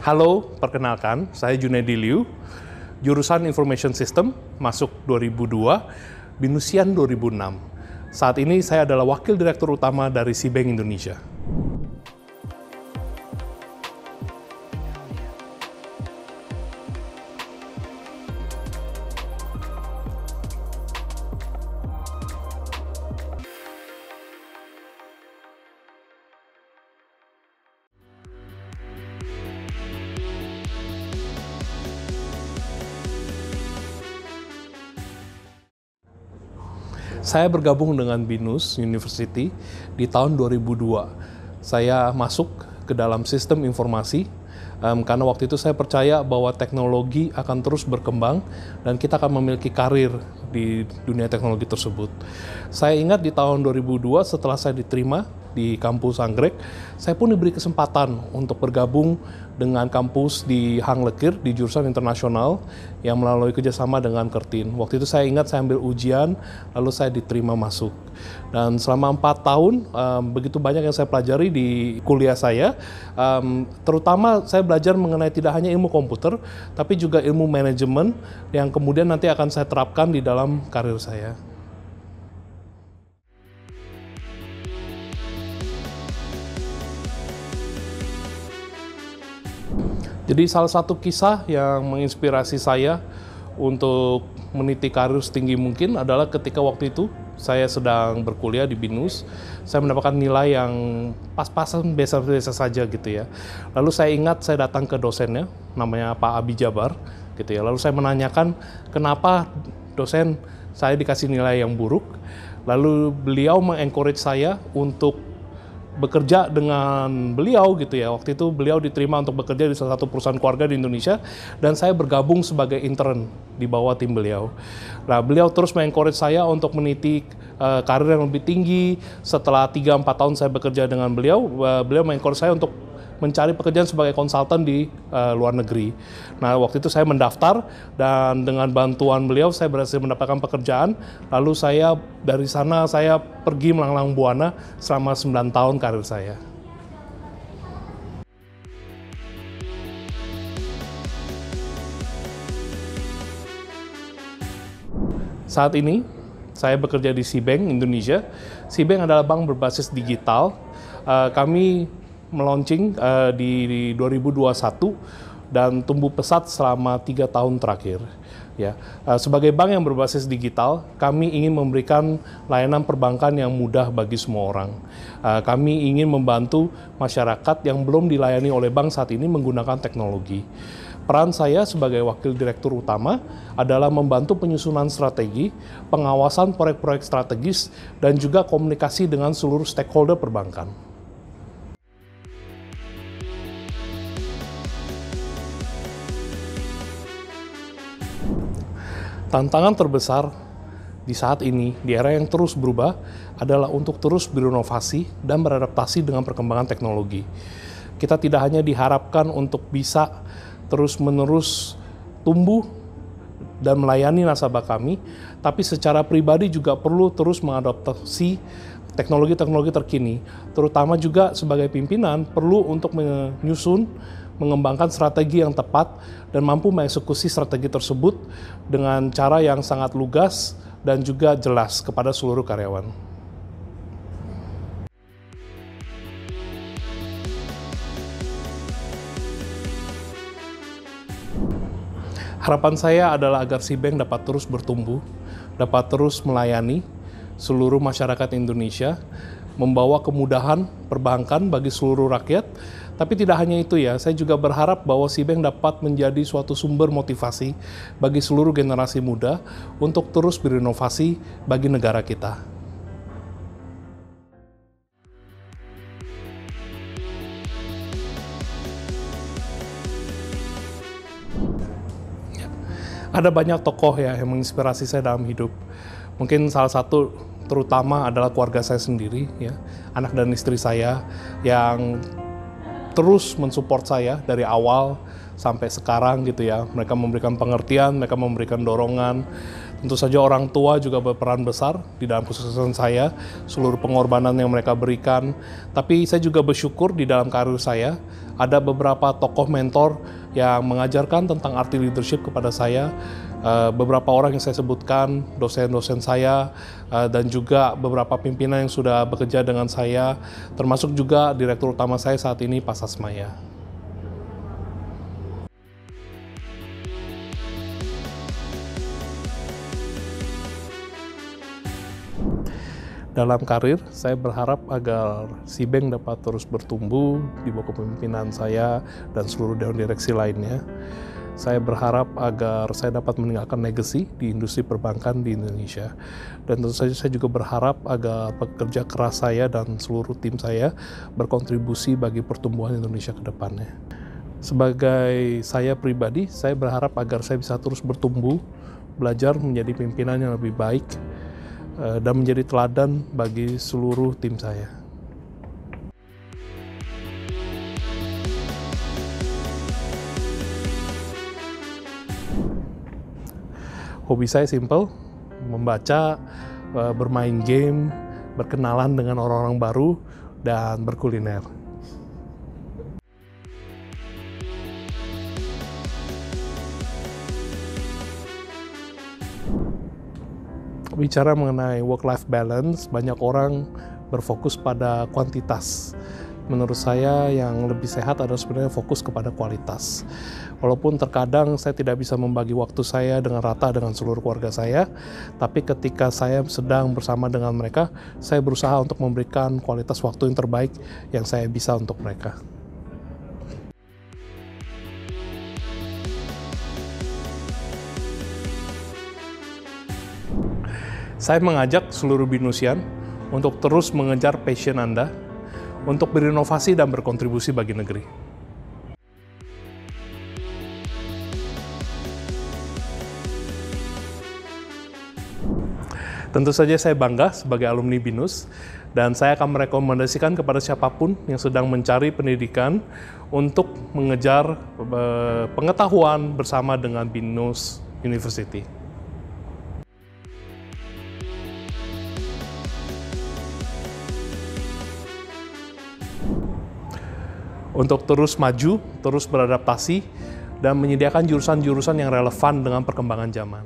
Halo, perkenalkan, saya Junedi Liu, jurusan Information System, masuk 2002, Binusian 2006. Saat ini saya adalah Wakil Direktur Utama dari SeaBank Indonesia. Saya bergabung dengan BINUS University di tahun 2002. Saya masuk ke dalam sistem informasi karena waktu itu saya percaya bahwa teknologi akan terus berkembang dan kita akan memiliki karir di dunia teknologi tersebut. Saya ingat di tahun 2002 setelah saya diterima di kampus Anggrek, saya pun diberi kesempatan untuk bergabung dengan kampus di Hang Lekir di jurusan internasional yang melalui kerjasama dengan Kertin. Waktu itu saya ingat saya ambil ujian, lalu saya diterima masuk. Dan selama 4 tahun, begitu banyak yang saya pelajari di kuliah saya, terutama saya belajar mengenai tidak hanya ilmu komputer, tapi juga ilmu manajemen yang kemudian nanti akan saya terapkan di dalam karir saya. Jadi salah satu kisah yang menginspirasi saya untuk meniti karir setinggi mungkin adalah ketika waktu itu saya sedang berkuliah di BINUS, saya mendapatkan nilai yang pas-pasan biasa-biasa saja gitu ya. Lalu saya ingat saya datang ke dosennya, namanya Pak Abi Jabar gitu ya. Lalu saya menanyakan kenapa dosen saya dikasih nilai yang buruk. Lalu beliau mengencourage saya untuk bekerja dengan beliau gitu ya. Waktu itu beliau diterima untuk bekerja di salah satu perusahaan keluarga di Indonesia dan saya bergabung sebagai intern di bawah tim beliau. Nah, beliau terus mengencourage saya untuk meniti karir yang lebih tinggi. Setelah 3-4 tahun saya bekerja dengan beliau, beliau mengencourage saya untuk mencari pekerjaan sebagai konsultan di luar negeri. Nah, waktu itu saya mendaftar dan dengan bantuan beliau saya berhasil mendapatkan pekerjaan. Lalu saya dari sana saya pergi melanglang buana selama 9 tahun karir saya. Saat ini saya bekerja di SeaBank Indonesia. SeaBank adalah bank berbasis digital. Kami meluncing di 2021 dan tumbuh pesat selama 3 tahun terakhir. Ya, sebagai bank yang berbasis digital, kami ingin memberikan layanan perbankan yang mudah bagi semua orang. Kami ingin membantu masyarakat yang belum dilayani oleh bank saat ini menggunakan teknologi. Peran saya sebagai Wakil Direktur Utama adalah membantu penyusunan strategi, pengawasan proyek-proyek strategis, dan juga komunikasi dengan seluruh stakeholder perbankan. Tantangan terbesar di saat ini, di era yang terus berubah, adalah untuk terus berinovasi dan beradaptasi dengan perkembangan teknologi. Kita tidak hanya diharapkan untuk bisa terus-menerus tumbuh dan melayani nasabah kami, tapi secara pribadi juga perlu terus mengadaptasi teknologi-teknologi terkini. Terutama juga sebagai pimpinan, perlu untuk menyusun, mengembangkan strategi yang tepat dan mampu mengeksekusi strategi tersebut dengan cara yang sangat lugas dan juga jelas kepada seluruh karyawan. Harapan saya adalah agar SeaBank dapat terus bertumbuh, dapat terus melayani seluruh masyarakat Indonesia, membawa kemudahan perbankan bagi seluruh rakyat. Tapi tidak hanya itu ya, saya juga berharap bahwa SeaBank dapat menjadi suatu sumber motivasi bagi seluruh generasi muda untuk terus berinovasi bagi negara kita. Ada banyak tokoh ya yang menginspirasi saya dalam hidup. Mungkin salah satu terutama adalah keluarga saya sendiri, ya, anak dan istri saya yang terus mensupport saya dari awal sampai sekarang gitu ya. Mereka memberikan pengertian, mereka memberikan dorongan. Tentu saja orang tua juga berperan besar di dalam kesuksesan saya, seluruh pengorbanan yang mereka berikan. Tapi saya juga bersyukur di dalam karir saya, ada beberapa tokoh mentor yang mengajarkan tentang arti leadership kepada saya. Beberapa orang yang saya sebutkan, dosen-dosen saya, dan juga beberapa pimpinan yang sudah bekerja dengan saya, termasuk juga direktur utama saya saat ini, Pak Sasmaya. Dalam karir, saya berharap agar SeaBank dapat terus bertumbuh di bawah kepemimpinan saya dan seluruh dewan direksi lainnya. Saya berharap agar saya dapat meninggalkan legacy di industri perbankan di Indonesia. Dan tentu saja saya juga berharap agar pekerja keras saya dan seluruh tim saya berkontribusi bagi pertumbuhan Indonesia ke depannya. Sebagai saya pribadi, saya berharap agar saya bisa terus bertumbuh, belajar menjadi pimpinan yang lebih baik, dan menjadi teladan bagi seluruh tim saya. Hobi saya simple, membaca, bermain game, berkenalan dengan orang-orang baru, dan berkuliner. Bicara mengenai work-life balance, banyak orang berfokus pada kuantitas. Menurut saya yang lebih sehat adalah sebenarnya fokus kepada kualitas. Walaupun terkadang saya tidak bisa membagi waktu saya dengan rata dengan seluruh keluarga saya, tapi ketika saya sedang bersama dengan mereka, saya berusaha untuk memberikan kualitas waktu yang terbaik yang saya bisa untuk mereka. Saya mengajak seluruh Binusian untuk terus mengejar passion Anda, untuk berinovasi dan berkontribusi bagi negeri. Tentu saja saya bangga sebagai alumni BINUS, dan saya akan merekomendasikan kepada siapapun yang sedang mencari pendidikan untuk mengejar pengetahuan bersama dengan BINUS University. Untuk terus maju, terus beradaptasi, dan menyediakan jurusan-jurusan yang relevan dengan perkembangan zaman.